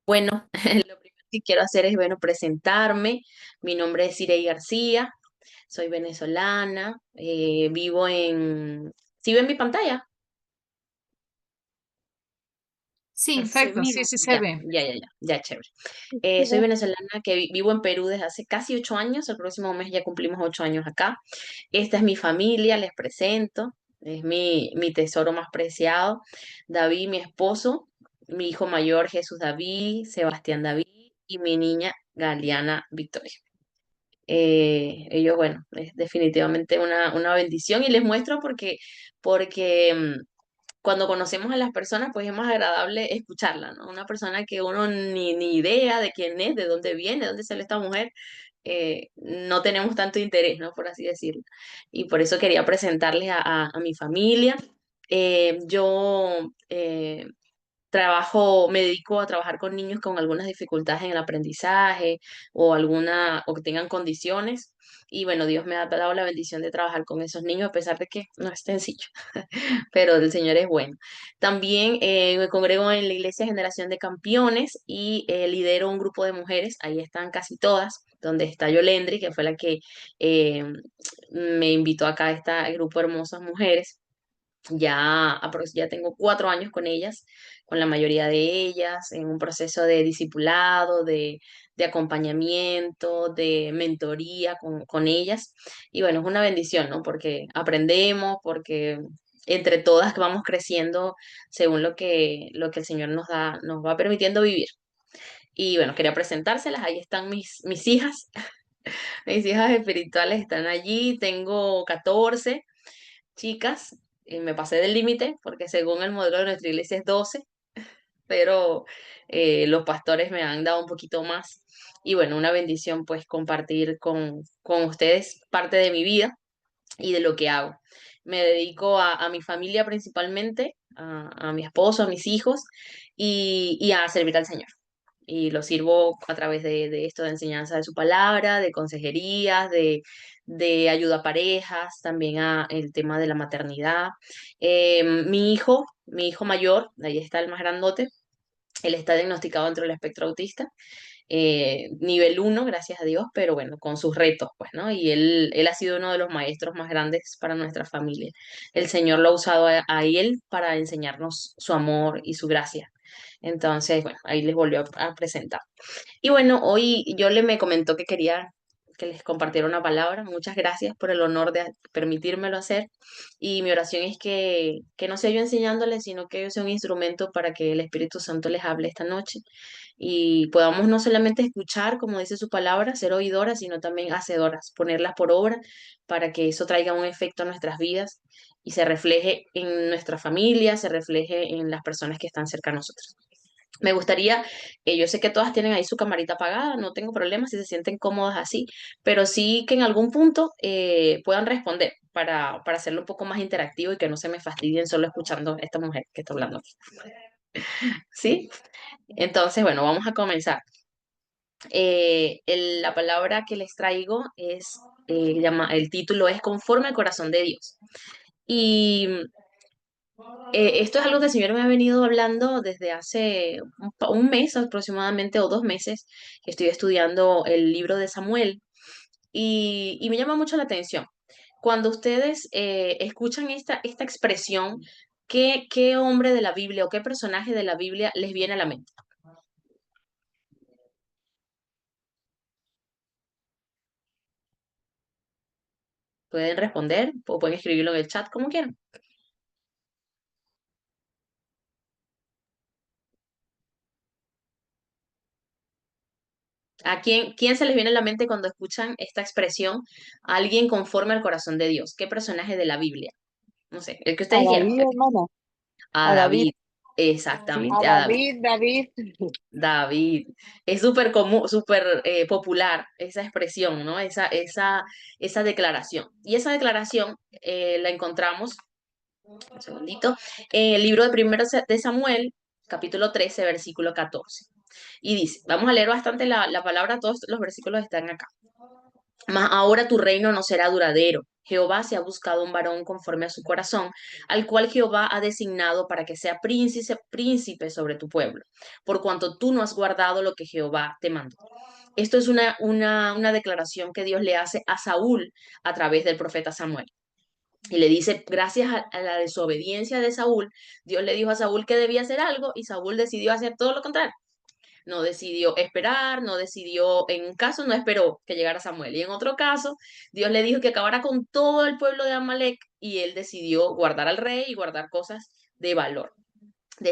Bueno, lo primero que quiero hacer es, bueno, presentarme. Mi nombre es Irey García, soy venezolana, vivo en... ¿Sí ven mi pantalla? Sí, Se perfecto, mira. sí, sí se Ya, ve. ya, ya, ya, ya, chévere. Soy Ujú. venezolana que vivo en Perú desde hace casi 8 años. El próximo mes ya cumplimos 8 años acá. Esta es mi familia, les presento. Es mi tesoro más preciado. David, mi esposo, mi hijo mayor Jesús David, Sebastián David y mi niña Galeana Victoria. Ellos, bueno, es definitivamente una bendición y les muestro porque cuando conocemos a las personas, pues es más agradable escucharla, ¿no? Una persona que uno ni idea de quién es, de dónde viene, de dónde sale esta mujer, no tenemos tanto interés, ¿no? Por así decirlo. Y por eso quería presentarles a mi familia. Yo me dedico a trabajar con niños con algunas dificultades en el aprendizaje o que tengan condiciones. Y bueno, Dios me ha dado la bendición de trabajar con esos niños, a pesar de que no es sencillo, pero el Señor es bueno. También me congrego en la Iglesia Generación de Campeones y lidero un grupo de mujeres, ahí están casi todas, donde está Yolendri, que fue la que eh, me invitó acá a este grupo de hermosas mujeres. Ya tengo 4 años con ellas, con la mayoría de ellas, en un proceso de discipulado, de acompañamiento, de mentoría con ellas. Y bueno, es una bendición, ¿no? Porque aprendemos, porque entre todas vamos creciendo según lo que el Señor nos va permitiendo vivir. Y bueno, quería presentárselas. Ahí están mis hijas. Mis hijas espirituales están allí. Tengo 14 chicas, me pasé del límite porque según el modelo de nuestra iglesia es 12, pero los pastores me han dado un poquito más. Y bueno, una bendición pues compartir con ustedes parte de mi vida y de lo que hago. Me dedico a mi familia principalmente, a mi esposo, a mis hijos y a servir al Señor y lo sirvo a través de esto de enseñanza de su palabra, de consejerías, de ayuda a parejas, también a el tema de la maternidad. Mi hijo mayor, ahí está el más grandote, él está diagnosticado dentro del espectro autista, nivel 1 gracias a Dios, pero bueno, con sus retos, pues, ¿no? Y él ha sido uno de los maestros más grandes para nuestra familia. El Señor lo ha usado a él para enseñarnos su amor y su gracia. Entonces, bueno, ahí les volvió a presentar. Y bueno, hoy me comentó que quería que les compartiera una palabra. Muchas gracias por el honor de permitírmelo hacer. Y mi oración es que no sea yo enseñándoles, sino que yo sea un instrumento para que el Espíritu Santo les hable esta noche y podamos no solamente escuchar, como dice su palabra, ser oidoras, sino también hacedoras, ponerlas por obra para que eso traiga un efecto a nuestras vidas y se refleje en nuestra familia, se refleje en las personas que están cerca a nosotros. Me gustaría, yo sé que todas tienen ahí su camarita apagada, no tengo problema si se sienten cómodas así, pero sí que en algún punto puedan responder para hacerlo un poco más interactivo y que no se me fastidien solo escuchando a esta mujer que está hablando aquí. ¿Sí? Entonces, bueno, vamos a comenzar. La palabra que les traigo el título es Conforme al corazón de Dios. Y esto es algo que el Señor me ha venido hablando desde hace un mes aproximadamente o 2 meses que estoy estudiando el libro de Samuel y me llama mucho la atención. Cuando ustedes escuchan esta expresión, ¿qué hombre de la Biblia o qué personaje de la Biblia les viene a la mente? Pueden responder o pueden escribirlo en el chat como quieran. ¿A quién se les viene a la mente cuando escuchan esta expresión? Alguien conforme al corazón de Dios. ¿Qué personaje de la Biblia? No sé, el que A ustedes quieran. David, hermano, A a David, David, a exactamente, a David. David, David. David. Es súper común, súper popular esa expresión, ¿no? Esa declaración. Y esa declaración la encontramos, un segundito, en el libro de Primero de Samuel, capítulo 13 versículo 14. Y dice, vamos a leer bastante la palabra, todos los versículos están acá. Mas ahora tu reino no será duradero. Jehová se ha buscado un varón conforme a su corazón, al cual Jehová ha designado para que sea príncipe sobre tu pueblo, por cuanto tú no has guardado lo que Jehová te mandó. Esto es una declaración que Dios le hace a Saúl a través del profeta Samuel. Y le dice, gracias a la desobediencia de Saúl, Dios le dijo a Saúl que debía hacer algo y Saúl decidió hacer todo lo contrario. No decidió esperar, no decidió, en un caso no esperó que llegara Samuel y en otro caso Dios le dijo que acabara con todo el pueblo de Amalek y él decidió guardar al rey y guardar cosas de valor.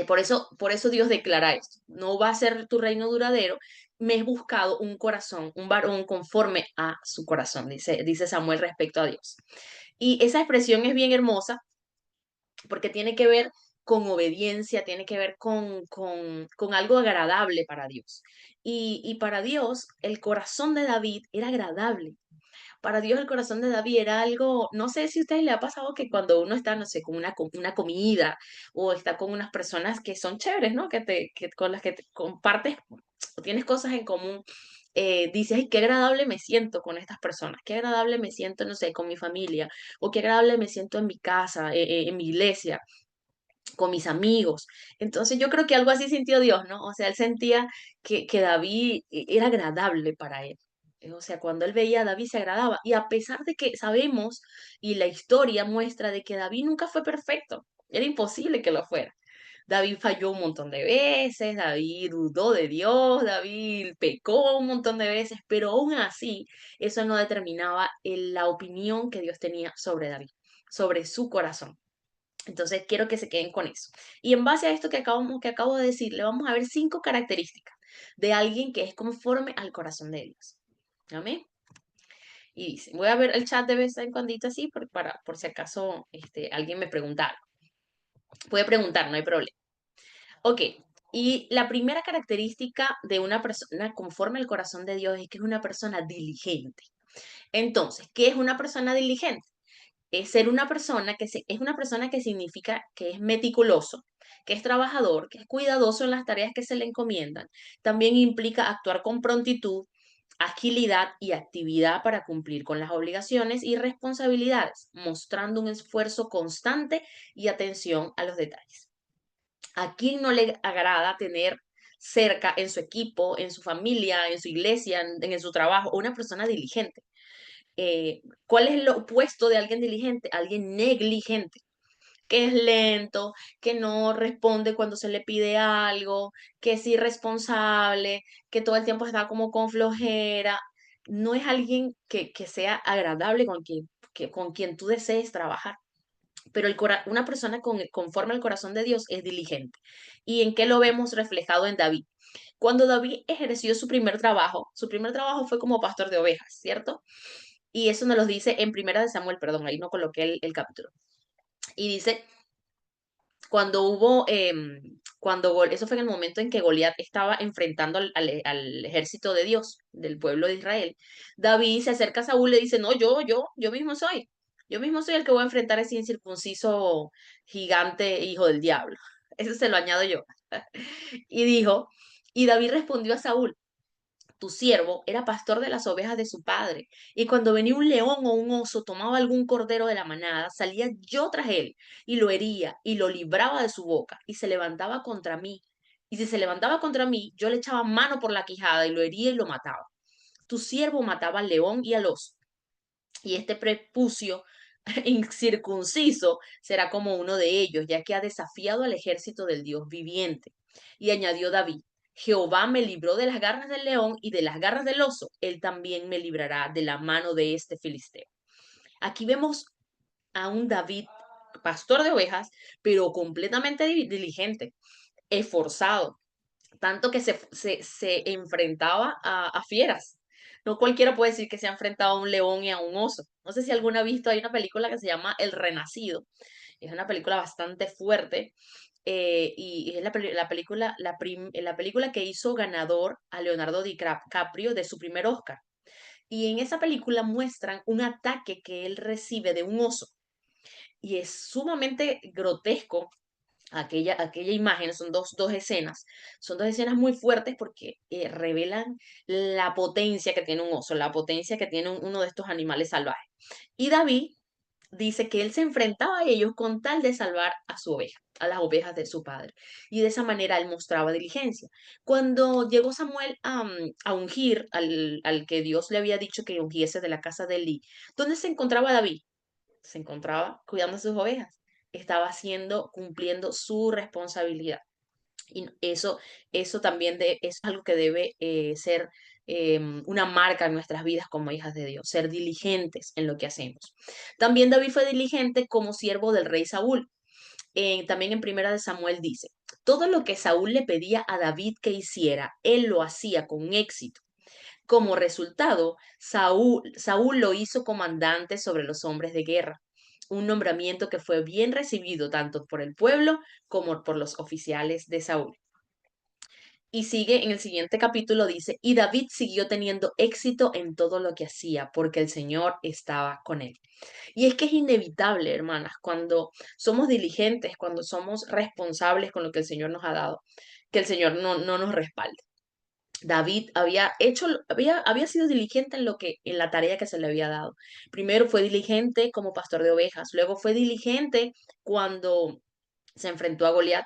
Por eso Dios declara esto, no va a ser tu reino duradero, me he buscado un corazón, un varón conforme a su corazón, dice Samuel respecto a Dios. Y esa expresión es bien hermosa porque tiene que ver con obediencia, tiene que ver con algo agradable para Dios. Y para Dios, el corazón de David era agradable. Para Dios el corazón de David era algo, no sé si a ustedes le ha pasado que cuando uno está, no sé, con una comida o está con unas personas que son chéveres, ¿no? Con las que te compartes o tienes cosas en común, dices, ay, qué agradable me siento con estas personas, qué agradable me siento, no sé, con mi familia, o qué agradable me siento en mi casa, en mi iglesia, con mis amigos. Entonces yo creo que algo así sintió Dios, ¿no? O sea, él sentía que David era agradable para él. O sea, cuando él veía a David se agradaba. Y a pesar de que sabemos y la historia muestra de que David nunca fue perfecto, era imposible que lo fuera. David falló un montón de veces, David dudó de Dios, David pecó un montón de veces, pero aún así eso no determinaba la opinión que Dios tenía sobre David, sobre su corazón. Entonces, quiero que se queden con eso. Y en base a esto que acabo de decir, le vamos a ver 5 características de alguien que es conforme al corazón de Dios. ¿Amén? Y dice, voy a ver el chat de vez en cuando así por si acaso alguien me pregunta algo. Puede preguntar, no hay problema. Ok, y la primera característica de una persona conforme al corazón de Dios es que es una persona diligente. Entonces, ¿qué es una persona diligente? Es ser una persona es una persona que significa que es meticuloso, que es trabajador, que es cuidadoso en las tareas que se le encomiendan. También implica actuar con prontitud, agilidad y actividad para cumplir con las obligaciones y responsabilidades, mostrando un esfuerzo constante y atención a los detalles. ¿A quién no le agrada tener cerca en su equipo, en su familia, en su iglesia, en su trabajo, una persona diligente? ¿Cuál es lo opuesto de alguien diligente? Alguien negligente, que es lento, que no responde cuando se le pide algo, que es irresponsable, que todo el tiempo está como con flojera. No es alguien que sea agradable con quien tú desees trabajar. Pero una persona conforme al corazón de Dios es diligente. ¿Y en qué lo vemos reflejado en David? Cuando David ejerció su primer trabajo fue como pastor de ovejas, ¿cierto? Y eso nos lo dice en Primera de Samuel, perdón, ahí no coloqué el capítulo. Y dice, cuando hubo, eso fue en el momento en que Goliat estaba enfrentando al ejército de Dios, del pueblo de Israel. David se acerca a Saúl y le dice, no, yo mismo soy el que voy a enfrentar a ese incircunciso gigante hijo del diablo. Eso se lo añado yo. Y dijo, y David respondió a Saúl, tu siervo era pastor de las ovejas de su padre, y cuando venía un león o un oso, tomaba algún cordero de la manada, salía yo tras él, y lo hería, y lo libraba de su boca, y se levantaba contra mí. Y si se levantaba contra mí, yo le echaba mano por la quijada, y lo hería y lo mataba. Tu siervo mataba al león y al oso, y este prepucio incircunciso será como uno de ellos, ya que ha desafiado al ejército del Dios viviente. Y añadió David, Jehová me libró de las garras del león y de las garras del oso, él también me librará de la mano de este filisteo. Aquí vemos a un David, pastor de ovejas, pero completamente diligente, esforzado, tanto que se enfrentaba a fieras. No cualquiera puede decir que se ha enfrentado a un león y a un oso. No sé si alguno ha visto, hay una película que se llama El Renacido. Es una película bastante fuerte y es la película que hizo ganador a Leonardo DiCaprio de su primer Oscar. Y en esa película muestran un ataque que él recibe de un oso. Y es sumamente grotesco aquella imagen, son dos escenas muy fuertes porque revelan la potencia que tiene un oso, la potencia que tiene uno de estos animales salvajes. Y David dice que él se enfrentaba a ellos con tal de salvar a su oveja, a las ovejas de su padre. Y de esa manera él mostraba diligencia. Cuando llegó Samuel a ungir al que Dios le había dicho que ungiese de la casa de Eli, ¿dónde se encontraba David? Se encontraba cuidando sus ovejas. Estaba haciendo, cumpliendo su responsabilidad. Y eso también es algo que debe ser una marca en nuestras vidas como hijas de Dios, ser diligentes en lo que hacemos. También David fue diligente como siervo del rey Saúl. También en Primera de Samuel dice, todo lo que Saúl le pedía a David que hiciera, él lo hacía con éxito. Como resultado, Saúl lo hizo comandante sobre los hombres de guerra, un nombramiento que fue bien recibido tanto por el pueblo como por los oficiales de Saúl. Y sigue en el siguiente capítulo, dice, y David siguió teniendo éxito en todo lo que hacía, porque el Señor estaba con él. Y es que es inevitable, hermanas, cuando somos diligentes, cuando somos responsables con lo que el Señor nos ha dado, que el Señor no nos respalde. David había sido diligente en en la tarea que se le había dado. Primero fue diligente como pastor de ovejas, luego fue diligente cuando se enfrentó a Goliat,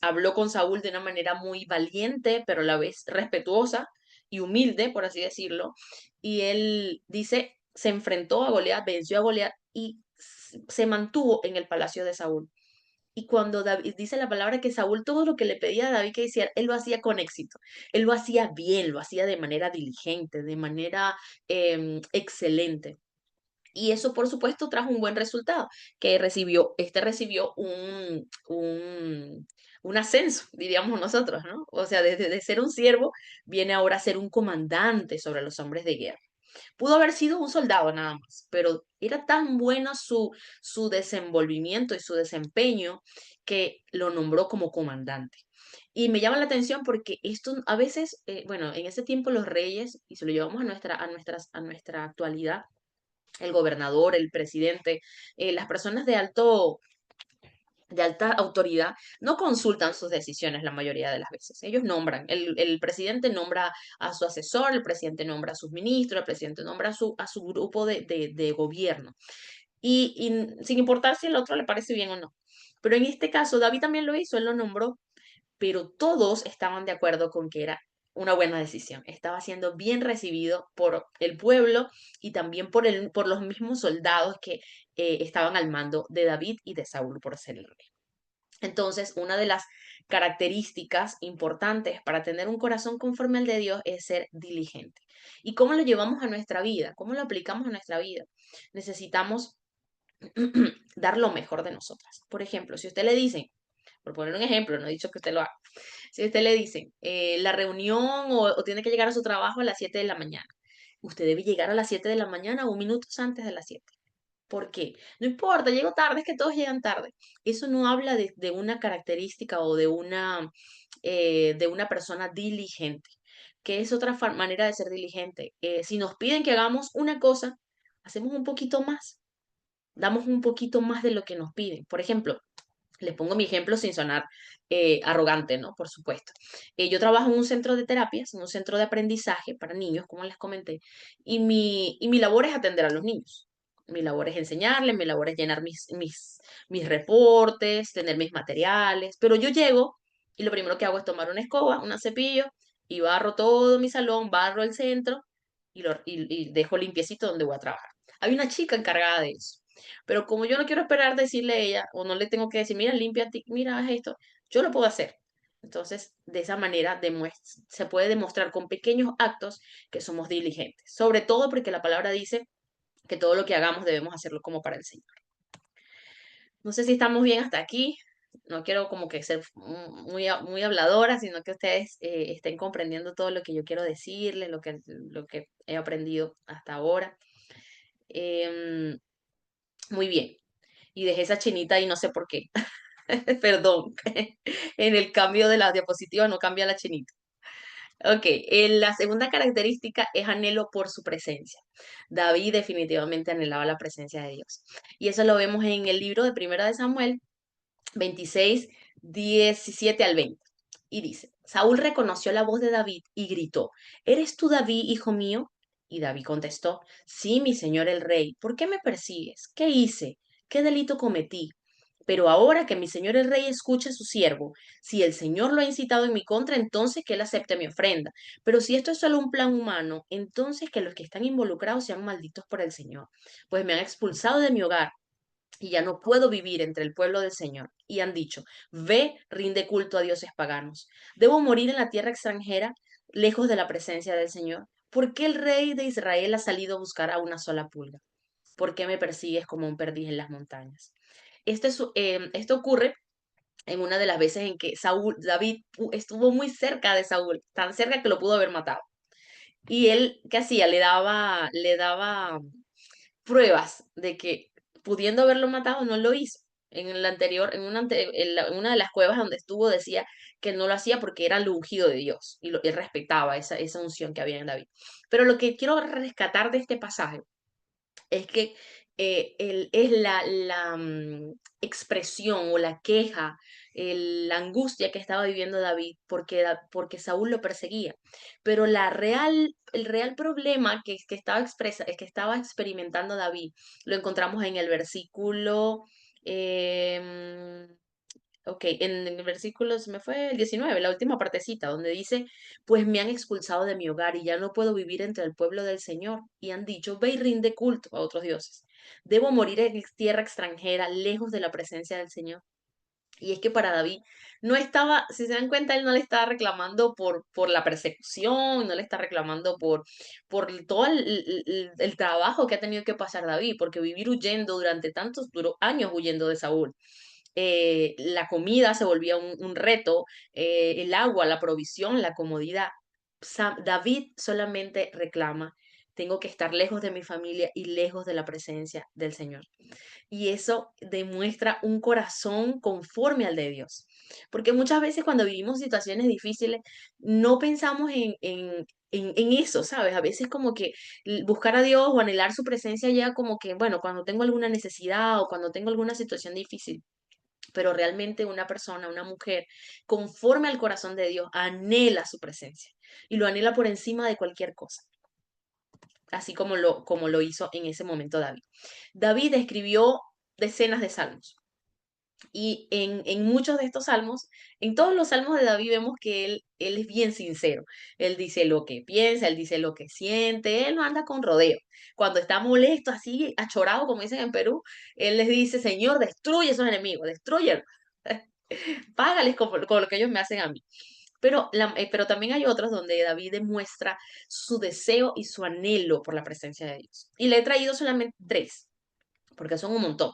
habló con Saúl de una manera muy valiente, pero a la vez respetuosa y humilde, por así decirlo. Y él dice, se enfrentó a Goliat, venció a Goliat y se mantuvo en el palacio de Saúl. Y cuando David dice la palabra que Saúl todo lo que le pedía a David que hiciera, él lo hacía con éxito. Él lo hacía bien, lo hacía de manera diligente, de manera excelente. Y eso, por supuesto, trajo un buen resultado, que recibió un ascenso, diríamos nosotros, ¿no? O sea, desde de ser un siervo, viene ahora a ser un comandante sobre los hombres de guerra. Pudo haber sido un soldado nada más, pero era tan bueno su desenvolvimiento y su desempeño que lo nombró como comandante. Y me llama la atención porque esto a veces, bueno, en ese tiempo los reyes, y si lo llevamos a nuestra actualidad, el gobernador, el presidente, las personas de alta autoridad no consultan sus decisiones la mayoría de las veces. Ellos nombran, el presidente nombra a su asesor, el presidente nombra a sus ministros, el presidente nombra a su grupo de gobierno. Y sin importar si el otro le parece bien o no. Pero en este caso, David también lo hizo, él lo nombró, pero todos estaban de acuerdo con que era una buena decisión. Estaba siendo bien recibido por el pueblo y también por los mismos soldados que estaban al mando de David y de Saúl por ser el rey. Entonces, una de las características importantes para tener un corazón conforme al de Dios es ser diligente. ¿Y cómo lo llevamos a nuestra vida? ¿Cómo lo aplicamos a nuestra vida? Necesitamos dar lo mejor de nosotras. Por ejemplo, si usted le dice, por poner un ejemplo, no he dicho que usted lo haga, si usted le dice la reunión o tiene que llegar a su trabajo a las 7 de la mañana, usted debe llegar a las 7 de la mañana o minutos antes de las 7. ¿Por qué? No importa, llego tarde, es que todos llegan tarde. Eso no habla de una característica o de una persona diligente, que es otra manera de ser diligente. Si nos piden que hagamos una cosa, hacemos un poquito más, damos un poquito más de lo que nos piden. Por ejemplo, les pongo mi ejemplo sin sonar arrogante, ¿no? Por supuesto. Yo trabajo en un centro de terapias, en un centro de aprendizaje para niños, como les comenté, y mi labor es atender a los niños. Mi labor es enseñarles, mi labor es llenar mis reportes, tener mis materiales, pero yo llego y lo primero que hago es tomar una escoba, un cepillo y barro todo mi salón, barro el centro y dejo limpiecito donde voy a trabajar. Hay una chica encargada de eso. Pero como yo no quiero esperar decirle a ella, o no le tengo que decir, mira, limpia, mira, haz esto, yo lo puedo hacer. Entonces, de esa manera se puede demostrar con pequeños actos que somos diligentes. Sobre todo porque la palabra dice que todo lo que hagamos debemos hacerlo como para el Señor. No sé si estamos bien hasta aquí. No quiero como que ser muy habladora, sino que ustedes estén comprendiendo todo lo que yo quiero decirles, lo que he aprendido hasta ahora. Em, Muy bien. Y dejé esa chinita y no sé por qué. Perdón. En el cambio de la diapositiva no cambia la chinita. Ok, la segunda característica es anhelo por su presencia. David definitivamente anhelaba la presencia de Dios. Y eso lo vemos en el libro de Primera de Samuel 26, 17 al 20. Y dice, Saúl reconoció la voz de David y gritó, ¿eres tú David, hijo mío? Y David contestó, sí, mi señor el rey, ¿por qué me persigues? ¿Qué hice? ¿qué delito cometí? Pero ahora que mi señor el rey escuche a su siervo, si el Señor lo ha incitado en mi contra, entonces que él acepte mi ofrenda. Pero si esto es solo un plan humano, entonces que los que están involucrados sean malditos por el Señor, pues me han expulsado de mi hogar y ya no puedo vivir entre el pueblo del Señor. Y han dicho, ve, rinde culto a dioses paganos. Debo morir en la tierra extranjera, lejos de la presencia del Señor. ¿Por qué el rey de Israel ha salido a buscar a una sola pulga? ¿Por qué me persigues como un perdiz en las montañas? Esto ocurre en una de las veces en que David estuvo muy cerca de Saúl, tan cerca que lo pudo haber matado. Y él, ¿qué hacía? Le daba pruebas de que pudiendo haberlo matado, no lo hizo. En el anterior, en una de las cuevas donde estuvo, decía que no lo hacía porque era el ungido de Dios y él respetaba esa unción que había en David. Pero lo que quiero rescatar de este pasaje es que es la expresión o la queja, la angustia que estaba viviendo David porque Saúl lo perseguía. Pero el real problema que estaba experimentando David lo encontramos en el versículo, em, ok, en el versículo, se me fue el 19, la última partecita, donde dice, pues me han expulsado de mi hogar y ya no puedo vivir entre el pueblo del Señor. Y han dicho, ve y rinde culto a otros dioses. Debo morir en tierra extranjera, lejos de la presencia del Señor. Y es que para David no estaba, si se dan cuenta, él no le estaba reclamando por la persecución, no le está reclamando por todo el trabajo que ha tenido que pasar David, porque vivir huyendo durante tantos duros años huyendo de Saúl. La comida se volvía un reto, el agua, la provisión, la comodidad. David solamente reclama, tengo que estar lejos de mi familia y lejos de la presencia del Señor. Y eso demuestra un corazón conforme al de Dios. Porque muchas veces cuando vivimos situaciones difíciles, no pensamos en eso, ¿sabes? A veces como que buscar a Dios o anhelar su presencia ya como que, bueno, cuando tengo alguna necesidad o cuando tengo alguna situación difícil, pero realmente una persona, una mujer, conforme al corazón de Dios, anhela su presencia y lo anhela por encima de cualquier cosa, así como lo hizo en ese momento David. David escribió decenas de salmos y en muchos de estos salmos, en todos los salmos de David vemos que él es bien sincero. Él dice lo que piensa, él dice lo que siente, él no anda con rodeo. Cuando está molesto, así, achorado, como dicen en Perú, él les dice, Señor, destruye esos enemigos, destruyelos. Págales con lo que ellos me hacen a mí. Pero también hay otros donde David demuestra su deseo y su anhelo por la presencia de Dios. Y le he traído solamente tres, porque son un montón.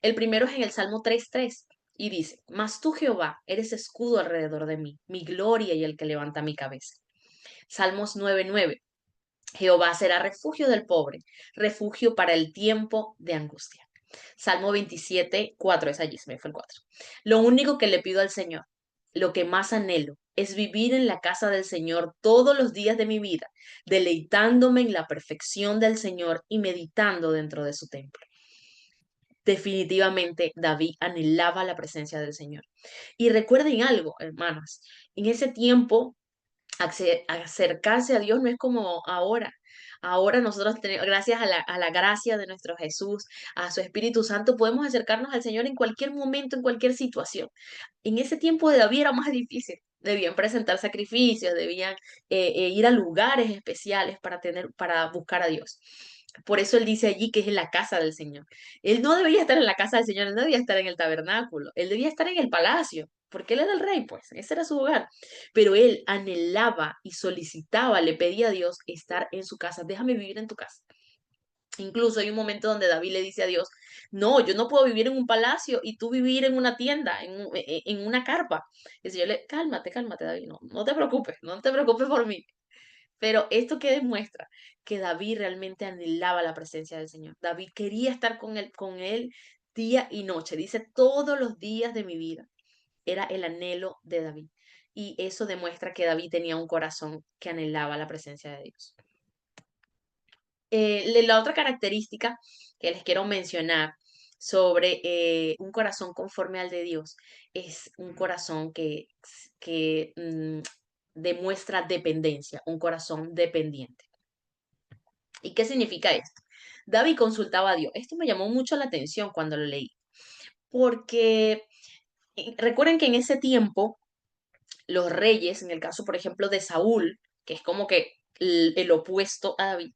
El primero es en el Salmo 3:3 y dice, Mas tú, Jehová, eres escudo alrededor de mí, mi gloria y el que levanta mi cabeza. Salmos 9:9, Jehová será refugio del pobre, refugio para el tiempo de angustia. Salmo 27:4, es allí, se me fue el 4. Lo único que le pido al Señor, lo que más anhelo, es vivir en la casa del Señor todos los días de mi vida, deleitándome en la perfección del Señor y meditando dentro de su templo. Definitivamente David anhelaba la presencia del Señor. Y recuerden algo, hermanas, en ese tiempo acercarse a Dios no es como ahora. Ahora nosotros tenemos, gracias a la gracia de nuestro Jesús, a su Espíritu Santo, podemos acercarnos al Señor en cualquier momento, en cualquier situación. En ese tiempo de David era más difícil. Debían presentar sacrificios, debían ir a lugares especiales para buscar a Dios. Por eso él dice allí que es en la casa del Señor. Él no debía estar en la casa del Señor, él no debía estar en el tabernáculo, él debía estar en el palacio, porque él era el rey, pues, ese era su hogar. Pero él anhelaba y solicitaba, le pedía a Dios estar en su casa. Déjame vivir en tu casa. Incluso hay un momento donde David le dice a Dios, no, yo no puedo vivir en un palacio y tú vivir en una tienda, en una carpa. Y el Señor le, cálmate, cálmate, David, no, no te preocupes, no te preocupes por mí. Pero esto que demuestra que David realmente anhelaba la presencia del Señor. David quería estar con él día y noche. Dice, todos los días de mi vida. Era el anhelo de David. Y eso demuestra que David tenía un corazón que anhelaba la presencia de Dios. La otra característica que les quiero mencionar sobre un corazón conforme al de Dios es un corazón que demuestra dependencia, un corazón dependiente. ¿Y qué significa esto? David consultaba a Dios. Esto me llamó mucho la atención cuando lo leí, porque recuerden que en ese tiempo los reyes, en el caso, por ejemplo, de Saúl, que es como que el opuesto a David,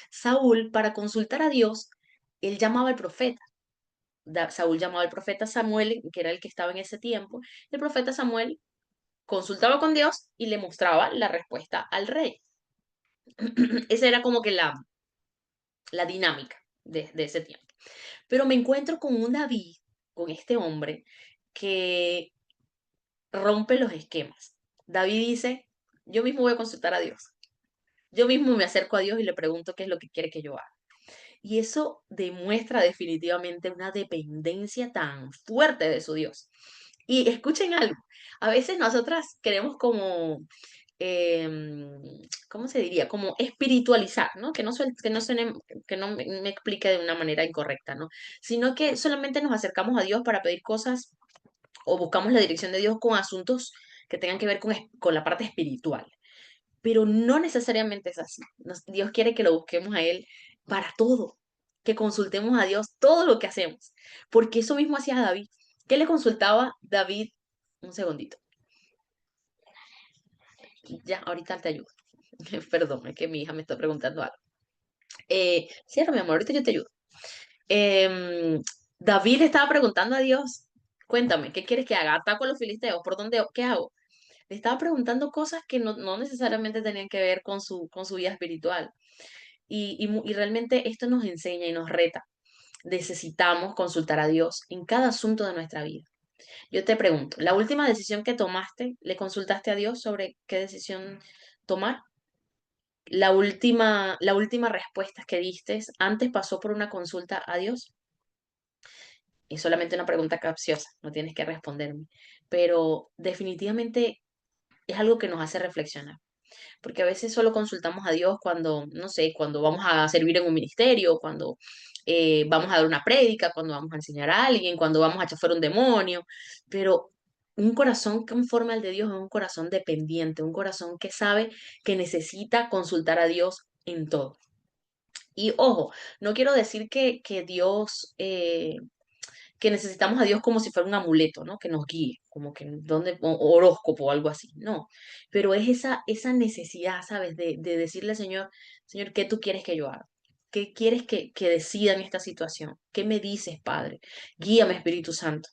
Saúl, para consultar a Dios, él llamaba al profeta. Saúl llamaba al profeta Samuel, que era el que estaba en ese tiempo. El profeta Samuel consultaba con Dios y le mostraba la respuesta al rey. Esa era como que la dinámica de ese tiempo. Pero me encuentro con un David, con este hombre, que rompe los esquemas. David dice, yo mismo voy a consultar a Dios. Yo mismo me acerco a Dios y le pregunto qué es lo que quiere que yo haga. Y eso demuestra definitivamente una dependencia tan fuerte de su Dios. Y escuchen algo, a veces nosotras queremos como, ¿cómo se diría? Como espiritualizar, ¿no? Que no me explique de una manera incorrecta, ¿no? Sino que solamente nos acercamos a Dios para pedir cosas o buscamos la dirección de Dios con asuntos que tengan que ver con la parte espiritual, pero no necesariamente es así. Dios quiere que lo busquemos a Él para todo, que consultemos a Dios todo lo que hacemos, porque eso mismo hacía David. ¿Qué le consultaba David? Un segundito, ya, ahorita te ayudo. Perdón, es que mi hija me está preguntando algo. Cierra, mi amor, ahorita yo te ayudo. Em, David le estaba preguntando a Dios, cuéntame, ¿qué quieres que haga? ¿Ataco a los filisteos? ¿Por dónde? ¿Qué hago? Le estaba preguntando cosas que no necesariamente tenían que ver con su vida espiritual. Y realmente esto nos enseña y nos reta. Necesitamos consultar a Dios en cada asunto de nuestra vida. Yo te pregunto, ¿la última decisión que tomaste, le consultaste a Dios sobre qué decisión tomar? La última respuesta que diste, antes pasó por una consulta a Dios. Es solamente una pregunta capciosa, no tienes que responderme. Pero definitivamente es algo que nos hace reflexionar. Porque a veces solo consultamos a Dios cuando, no sé, cuando vamos a servir en un ministerio, cuando vamos a dar una prédica, cuando vamos a enseñar a alguien, cuando vamos a echar fuera un demonio, pero un corazón conforme al de Dios es un corazón dependiente, un corazón que sabe que necesita consultar a Dios en todo. Y ojo, no quiero decir que Dios, que necesitamos a Dios como si fuera un amuleto, ¿no? Que nos guíe, como que donde, horóscopo o algo así, no. Pero es esa necesidad, ¿sabes? De decirle, Señor, Señor, ¿qué tú quieres que yo haga? ¿Qué quieres que decida en esta situación? ¿Qué me dices, Padre? Guíame, Espíritu Santo.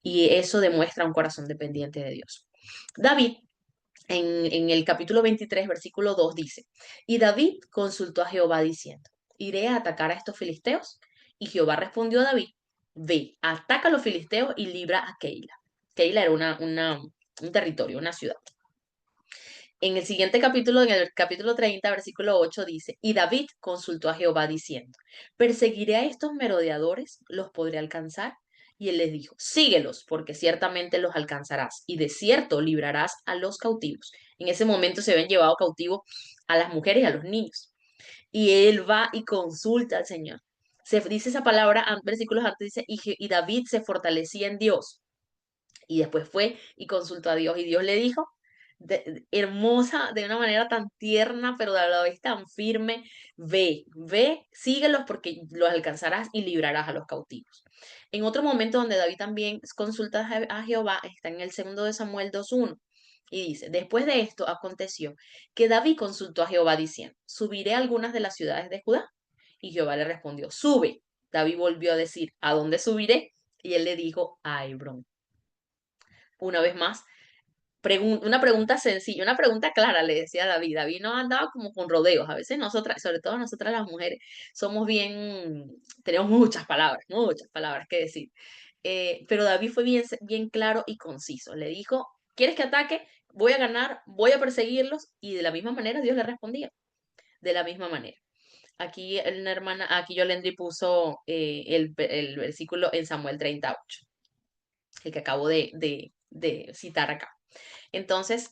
Y eso demuestra un corazón dependiente de Dios. David, en el capítulo 23 versículo 2 dice, y David consultó a Jehová diciendo, ¿iré a atacar a estos filisteos? Y Jehová respondió a David, ve, ataca a los filisteos y libra a Keila. Keila era un territorio, una ciudad. En el siguiente capítulo, en el capítulo 30 versículo 8 dice, y David consultó a Jehová diciendo, ¿perseguiré a estos merodeadores? ¿Los podré alcanzar? Y él les dijo, síguelos, porque ciertamente los alcanzarás, y de cierto librarás a los cautivos. En ese momento se habían llevado cautivo a las mujeres y a los niños. Y él va y consulta al Señor. Se dice esa palabra, versículos antes dice, y David se fortalecía en Dios. Y después fue y consultó a Dios, y Dios le dijo, hermosa, de una manera tan tierna, pero a la vez tan firme, ve, síguelos porque los alcanzarás y librarás a los cautivos. En otro momento donde David también consulta a Jehová, está en el segundo de Samuel 2:1. Y dice, después de esto aconteció que David consultó a Jehová diciendo, ¿subiré a algunas de las ciudades de Judá? Y Jehová le respondió, sube. David volvió a decir, ¿a dónde subiré? Y él le dijo, a Hebrón. Una vez más, una pregunta sencilla, una pregunta clara, le decía David. David no andaba como con rodeos. A veces nosotras, sobre todo nosotras las mujeres, somos bien, tenemos muchas palabras que decir. Pero David fue bien claro y conciso. Le dijo, ¿quieres que ataque? Voy a ganar, voy a perseguirlos. Y de la misma manera Dios le respondía. De la misma manera. Aquí una hermana, aquí Yolendri puso el versículo en Samuel 38, el que acabo de citar acá. Entonces,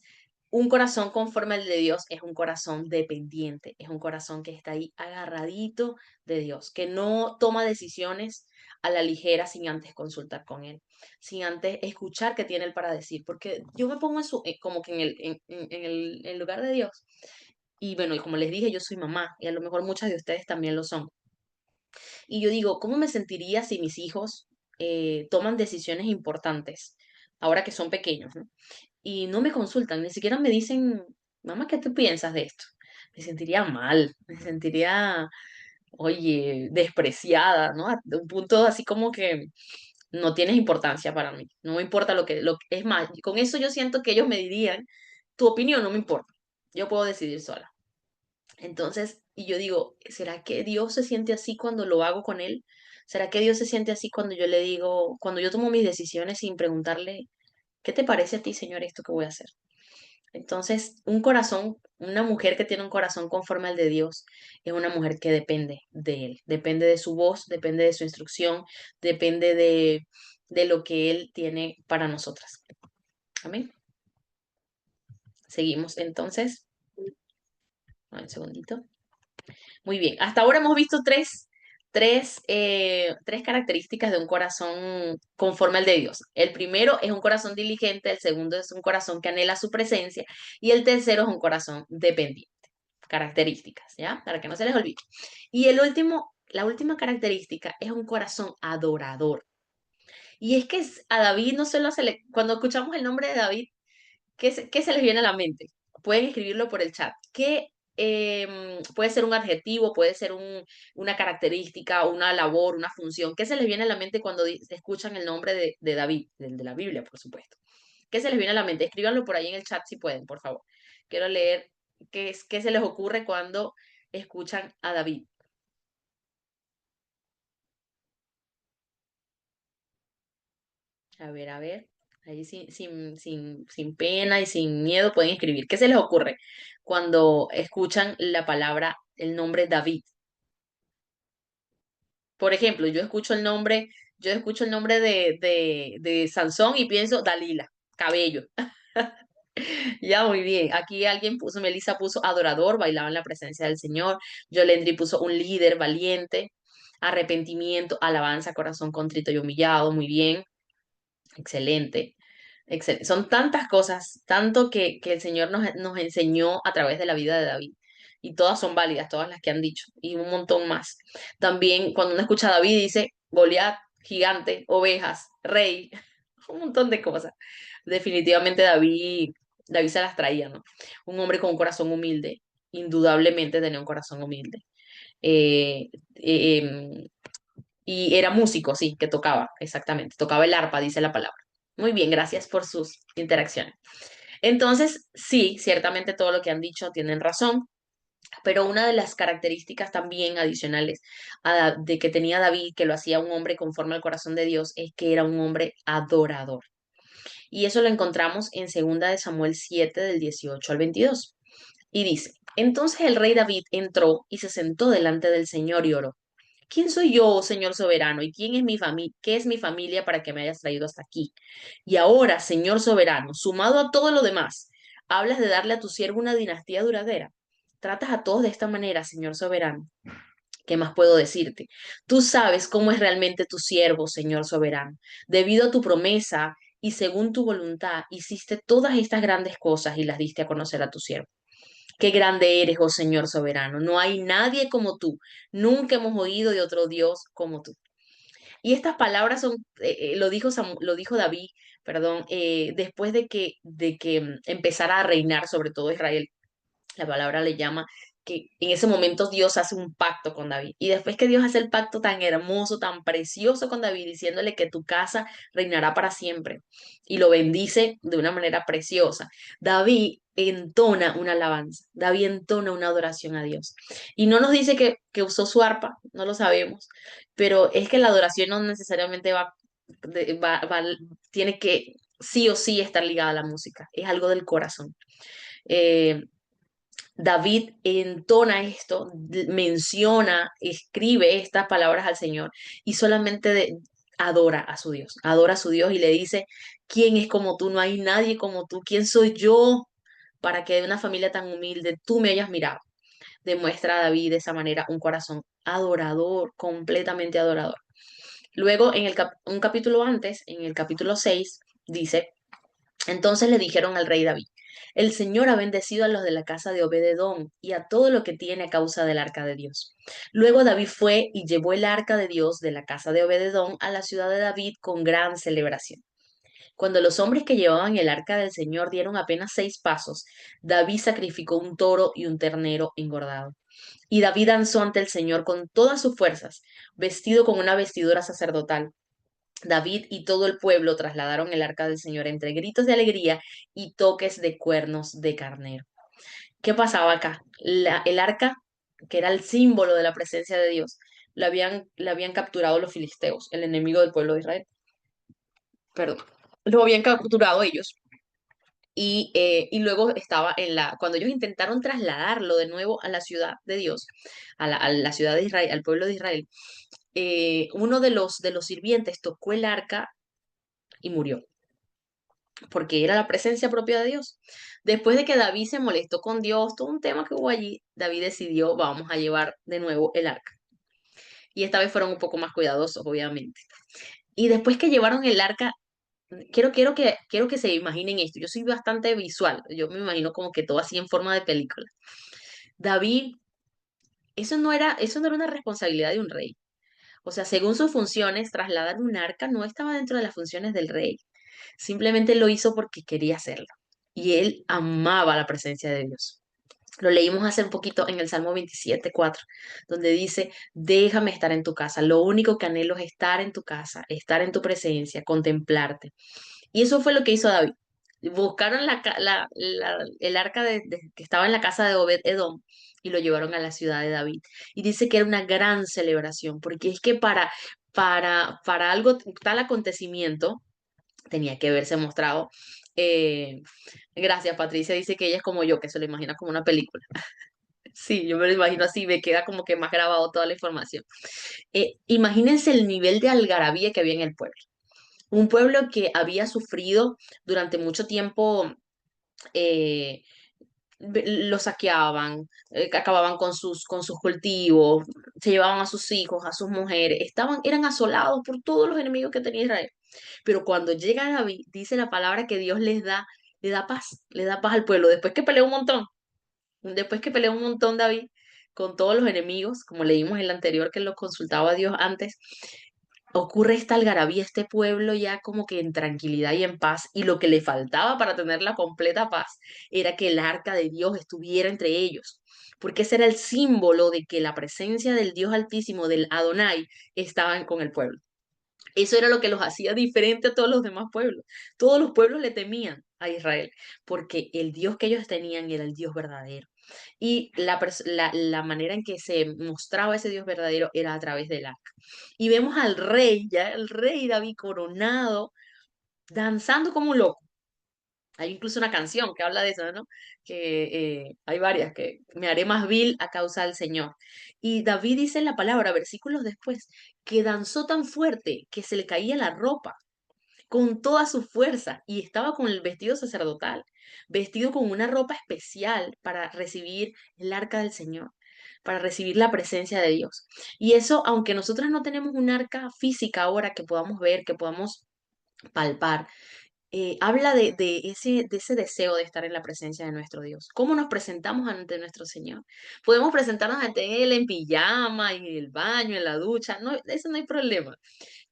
un corazón conforme al de Dios es un corazón dependiente, es un corazón que está ahí agarradito de Dios, que no toma decisiones a la ligera sin antes consultar con Él, sin antes escuchar qué tiene Él para decir, porque yo me pongo como que en el lugar de Dios. Y bueno, y como les dije, yo soy mamá y a lo mejor muchas de ustedes también lo son. Y yo digo, ¿cómo me sentiría si mis hijos toman decisiones importantes, ahora que son pequeños, ¿no? Y no me consultan, ni siquiera me dicen, mamá, ¿qué tú piensas de esto? Me sentiría mal, me sentiría, oye, despreciada, ¿no? A un punto así como que no tienes importancia para mí, no me importa es más, con eso yo siento que ellos me dirían, tu opinión no me importa, yo puedo decidir sola. Entonces, y yo digo, ¿será que Dios se siente así cuando lo hago con él? ¿Será que Dios se siente así cuando yo le digo, cuando yo tomo mis decisiones sin preguntarle, ¿qué te parece a ti, Señor, esto que voy a hacer? Entonces, un corazón, una mujer que tiene un corazón conforme al de Dios, es una mujer que depende de Él, depende de su voz, depende de su instrucción, depende de lo que Él tiene para nosotras. Amén. Seguimos entonces. Un segundito. Muy bien, hasta ahora hemos visto tres características de un corazón conforme al de Dios. El primero es un corazón diligente, el segundo es un corazón que anhela su presencia y el tercero es un corazón dependiente. Características, ¿ya? Para que no se les olvide. Y el último, la última característica es un corazón adorador. Y es que a David no solo se le, cuando escuchamos el nombre de David, qué se les viene a la mente? Pueden escribirlo por el chat. ¿Qué puede ser un adjetivo, puede ser una característica, una labor, una función? ¿Qué se les viene a la mente cuando escuchan el nombre de David, del de la Biblia, por supuesto? ¿Qué se les viene a la mente? Escríbanlo por ahí en el chat si pueden, por favor. Quiero leer qué se les ocurre cuando escuchan a David. A ver. Ahí sin pena y sin miedo pueden escribir. ¿Qué se les ocurre cuando escuchan la palabra, el nombre David? Por ejemplo, yo escucho el nombre de Sansón y pienso Dalila, cabello. Ya, muy bien. Aquí alguien puso, Melissa puso adorador, bailaba en la presencia del Señor. Yolendri puso un líder valiente, arrepentimiento, alabanza, corazón contrito y humillado. Muy bien. Excelente. Son tantas cosas, tanto que el Señor nos enseñó a través de la vida de David. Y todas son válidas, todas las que han dicho, y un montón más. También cuando uno escucha a David dice Goliat, gigante, ovejas, rey, un montón de cosas. Definitivamente David se las traía, ¿no? Un hombre con un corazón humilde, indudablemente tenía un corazón humilde. Eh, eh, y era músico, sí, que tocaba, exactamente. Tocaba el arpa, dice la palabra. Muy bien, gracias por sus interacciones. Entonces, sí, ciertamente todo lo que han dicho tienen razón, pero una de las características también adicionales de que tenía David, que lo hacía un hombre conforme al corazón de Dios, es que era un hombre adorador. Y eso lo encontramos en 2 de Samuel 7 del 18 al 22. Y dice, entonces el rey David entró y se sentó delante del Señor y oró. ¿Quién soy yo, oh Señor soberano? ¿Y quién es mi familia? ¿Qué es mi familia para que me hayas traído hasta aquí? Y ahora, Señor soberano, sumado a todo lo demás, hablas de darle a tu siervo una dinastía duradera. Tratas a todos de esta manera, Señor soberano. ¿Qué más puedo decirte? Tú sabes cómo es realmente tu siervo, Señor soberano. Debido a tu promesa y según tu voluntad, hiciste todas estas grandes cosas y las diste a conocer a tu siervo. Qué grande eres, oh Señor soberano. No hay nadie como tú. Nunca hemos oído de otro Dios como tú. Y estas palabras lo dijo David, perdón, después de que empezara a reinar sobre todo Israel. La palabra le llama que en ese momento Dios hace un pacto con David. Y después que Dios hace el pacto tan hermoso, tan precioso con David, diciéndole que tu casa reinará para siempre, y lo bendice de una manera preciosa, David entona una alabanza, David entona una adoración a Dios. Y no nos dice que usó su arpa, no lo sabemos, pero es que la adoración no necesariamente tiene que sí o sí estar ligada a la música, es algo del corazón. Eh, David entona esto, menciona, escribe estas palabras al Señor y solamente adora a su Dios y le dice, ¿quién es como tú? No hay nadie como tú. ¿Quién soy yo para que de una familia tan humilde tú me hayas mirado? Demuestra a David de esa manera un corazón adorador, completamente adorador. Luego, un capítulo antes, en el capítulo 6 dice, entonces le dijeron al rey David, El Señor ha bendecido a los de la casa de Obed-edom y a todo lo que tiene a causa del arca de Dios. Luego David fue y llevó el arca de Dios de la casa de Obed-edom a la ciudad de David con gran celebración. Cuando los hombres que llevaban el arca del Señor dieron apenas 6 pasos, David sacrificó un toro y un ternero engordado. Y David danzó ante el Señor con todas sus fuerzas, vestido con una vestidura sacerdotal. David y todo el pueblo trasladaron el arca del Señor entre gritos de alegría y toques de cuernos de carnero. ¿Qué pasaba acá? El arca, que era el símbolo de la presencia de Dios, la habían capturado los filisteos, el enemigo del pueblo de Israel. Perdón. Lo habían capturado ellos. Y luego estaba cuando ellos intentaron trasladarlo de nuevo a la ciudad de Dios, a la ciudad de Israel, al pueblo de Israel, uno de los sirvientes tocó el arca y murió, porque era la presencia propia de Dios. Después de que David se molestó con Dios, todo un tema que hubo allí, David decidió, vamos a llevar de nuevo el arca. Y esta vez fueron un poco más cuidadosos, obviamente. Y después que llevaron el arca, quiero que se imaginen esto. Yo soy bastante visual, yo me imagino como que todo así en forma de película. David, eso no era una responsabilidad de un rey. O sea, según sus funciones, trasladar un arca no estaba dentro de las funciones del rey. Simplemente lo hizo porque quería hacerlo. Y él amaba la presencia de Dios. Lo leímos hace un poquito en el Salmo 27:4, donde dice, déjame estar en tu casa. Lo único que anhelo es estar en tu casa, estar en tu presencia, contemplarte. Y eso fue lo que hizo David. Buscaron el arca que estaba en la casa de Obed-edom y lo llevaron a la ciudad de David. Y dice que era una gran celebración, porque es que para algo, tal acontecimiento, tenía que verse mostrado. eh, Gracias, Patricia dice que ella es como yo, que se lo imagina como una película. Sí, yo me lo imagino así, me queda como que más grabado toda la información. Imagínense el nivel de algarabía que había en el pueblo. Un pueblo que había sufrido durante mucho tiempo, eh, lo saqueaban, acababan con sus cultivos, se llevaban a sus hijos, a sus mujeres, eran asolados por todos los enemigos que tenía Israel. Pero cuando llega David, dice la palabra que Dios le da paz al pueblo, después que peleó un montón David con todos los enemigos, como leímos en el anterior que lo consultaba a Dios antes, ocurre esta algarabía, este pueblo ya como que en tranquilidad y en paz, y lo que le faltaba para tener la completa paz era que el arca de Dios estuviera entre ellos, porque ese era el símbolo de que la presencia del Dios Altísimo, del Adonai, estaba con el pueblo. Eso era lo que los hacía diferente a todos los demás pueblos. Todos los pueblos le temían a Israel, porque el Dios que ellos tenían era el Dios verdadero. Y la manera en que se mostraba ese Dios verdadero era a través del arca. Y vemos al rey, ya el rey David coronado, danzando como un loco. Hay incluso una canción que habla de eso, ¿no? Que hay varias, que me haré más vil a causa del Señor. Y David dice en la palabra, versículos después, que danzó tan fuerte que se le caía la ropa con toda su fuerza y estaba con el vestido sacerdotal, vestido con una ropa especial para recibir el arca del Señor, para recibir la presencia de Dios. Y eso, aunque nosotros no tenemos un arca física ahora que podamos ver, que podamos palpar, habla de ese deseo de estar en la presencia de nuestro Dios. ¿Cómo nos presentamos ante nuestro Señor? Podemos presentarnos ante Él en pijama, en el baño, en la ducha, no, eso no hay problema,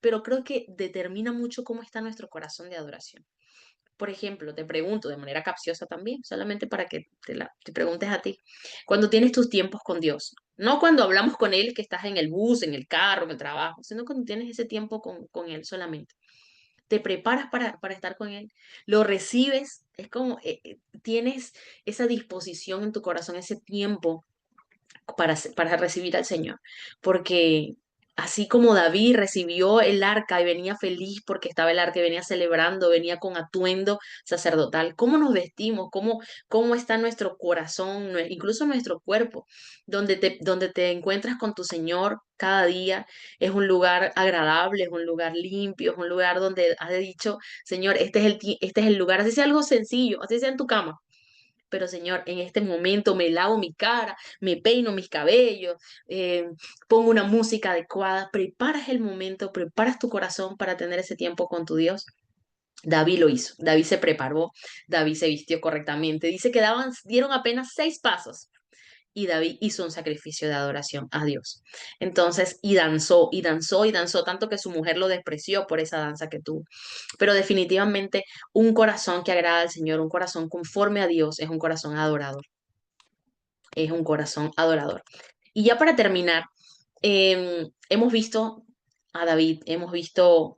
pero creo que determina mucho cómo está nuestro corazón de adoración. Por ejemplo, te pregunto de manera capciosa también, solamente para que te preguntes a ti, cuando tienes tus tiempos con Dios, no cuando hablamos con Él que estás en el bus, en el carro, en el trabajo, sino cuando tienes ese tiempo con Él solamente. Te preparas para estar con Él, lo recibes, es como tienes esa disposición en tu corazón, ese tiempo para recibir al Señor. Porque así como David recibió el arca y venía feliz porque estaba el arca y venía celebrando, venía con atuendo sacerdotal, ¿cómo nos vestimos? ¿Cómo está nuestro corazón, incluso nuestro cuerpo? Donde te encuentras con tu Señor cada día, es un lugar agradable, es un lugar limpio, es un lugar donde has dicho, Señor, este es el lugar, así sea algo sencillo, así sea en tu cama, pero Señor, en este momento me lavo mi cara, me peino mis cabellos, eh, pongo una música adecuada, preparas el momento, preparas tu corazón para tener ese tiempo con tu Dios. David lo hizo, David se preparó, David se vistió correctamente. Dice que dieron apenas 6 pasos y David hizo un sacrificio de adoración a Dios. Entonces, y danzó, y danzó, y danzó, tanto que su mujer lo despreció por esa danza que tuvo. Pero definitivamente un corazón que agrada al Señor, un corazón conforme a Dios, es un corazón adorador, es un corazón adorador. Y ya para terminar, hemos visto a David, hemos visto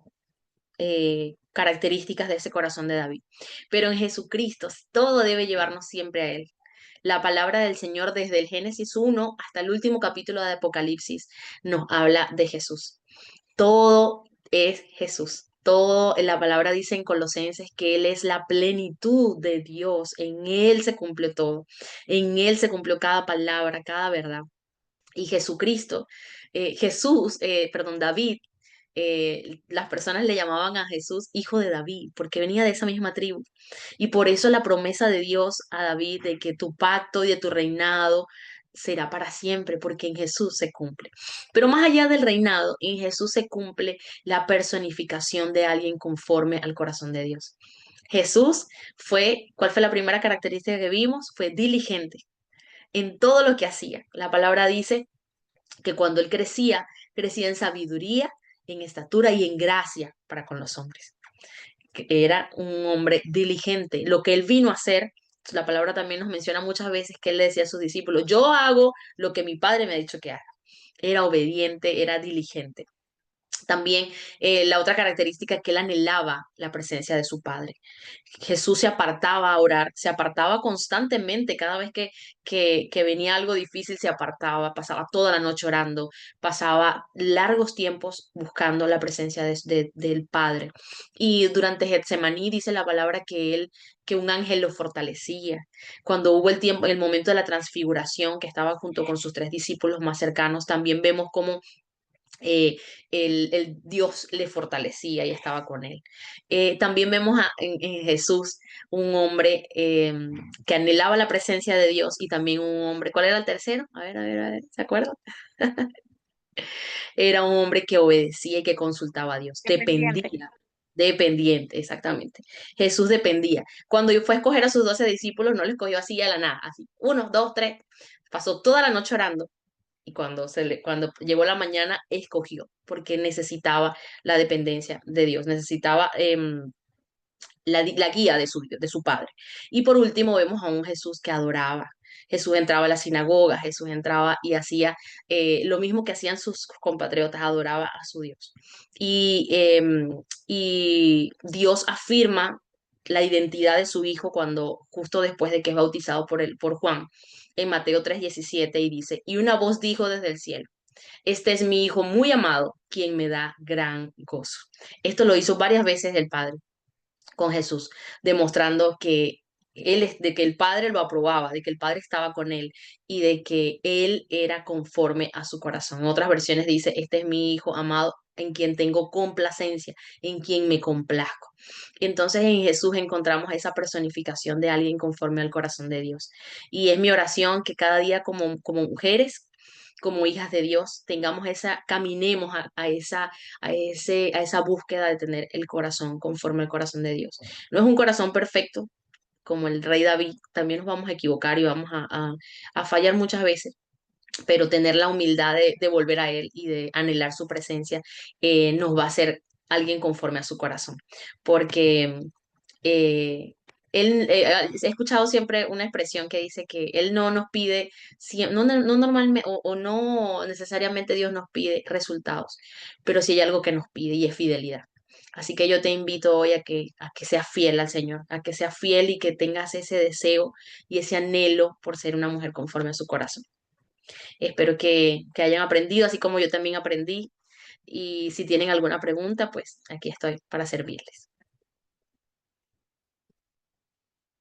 características de ese corazón de David. Pero en Jesucristo todo debe llevarnos siempre a Él. La palabra del Señor desde el Génesis 1 hasta el último capítulo de Apocalipsis nos habla de Jesús. Todo es Jesús. Todo en la palabra dice en Colosenses que Él es la plenitud de Dios. En Él se cumplió todo. En Él se cumplió cada palabra, cada verdad. Y Jesucristo, perdón, David, las personas le llamaban a Jesús hijo de David, porque venía de esa misma tribu. Y por eso la promesa de Dios a David de que tu pacto y de tu reinado será para siempre, porque en Jesús se cumple. Pero más allá del reinado, en Jesús se cumple la personificación de alguien conforme al corazón de Dios. Jesús ¿cuál fue la primera característica que vimos? Fue diligente en todo lo que hacía. La palabra dice que cuando él crecía, crecía en sabiduría, en estatura y en gracia para con los hombres. Que era un hombre diligente. Lo que él vino a hacer, la palabra también nos menciona muchas veces que él le decía a sus discípulos, yo hago lo que mi padre me ha dicho que haga. Era obediente, era diligente. También la otra característica es que él anhelaba la presencia de su Padre. Jesús se apartaba a orar, se apartaba constantemente, cada vez que venía algo difícil se apartaba, pasaba toda la noche orando, pasaba largos tiempos buscando la presencia del Padre. Y durante Getsemaní dice la palabra que un ángel lo fortalecía. Cuando hubo el momento de la transfiguración, que estaba junto con sus 3 discípulos más cercanos, también vemos cómo eh, el Dios le fortalecía y estaba con él. También vemos en Jesús un hombre que anhelaba la presencia de Dios y también un hombre, ¿cuál era el tercero? A ver, ¿se acuerdan? Era un hombre que obedecía y que consultaba a Dios, Dependiente. dependiente, exactamente. Jesús dependía. Cuando fue a escoger a sus 12 discípulos, no les escogió así a la nada, así, 1, 2, 3, pasó toda la noche orando y cuando llegó la mañana, escogió, porque necesitaba la dependencia de Dios, necesitaba la guía de su padre. Y por último, vemos a un Jesús que adoraba. Jesús entraba a la sinagoga, Jesús entraba y hacía lo mismo que hacían sus compatriotas, adoraba a su Dios. Y Dios afirma la identidad de su hijo cuando justo después de que es bautizado por Juan en Mateo 3:17 y dice, y una voz dijo desde el cielo, este es mi hijo muy amado, quien me da gran gozo. Esto lo hizo varias veces el Padre con Jesús, demostrando que de que el Padre lo aprobaba, de que el Padre estaba con él y de que él era conforme a su corazón. En otras versiones dice, este es mi hijo amado en quien tengo complacencia, en quien me complazco. Entonces en Jesús encontramos esa personificación de alguien conforme al corazón de Dios. Y es mi oración que cada día como mujeres, como hijas de Dios, caminemos a esa búsqueda de tener el corazón conforme al corazón de Dios. No es un corazón perfecto, como el rey David, también nos vamos a equivocar y vamos a fallar muchas veces, pero tener la humildad de volver a Él y de anhelar su presencia nos va a hacer alguien conforme a su corazón, porque eh, he escuchado siempre una expresión que dice que Él no nos pide, no normalmente o no necesariamente Dios nos pide resultados, pero sí hay algo que nos pide y es fidelidad. Así que yo te invito hoy a que seas fiel al Señor, a que seas fiel y que tengas ese deseo y ese anhelo por ser una mujer conforme a su corazón. Espero que hayan aprendido, así como yo también aprendí. Y si tienen alguna pregunta, pues aquí estoy para servirles.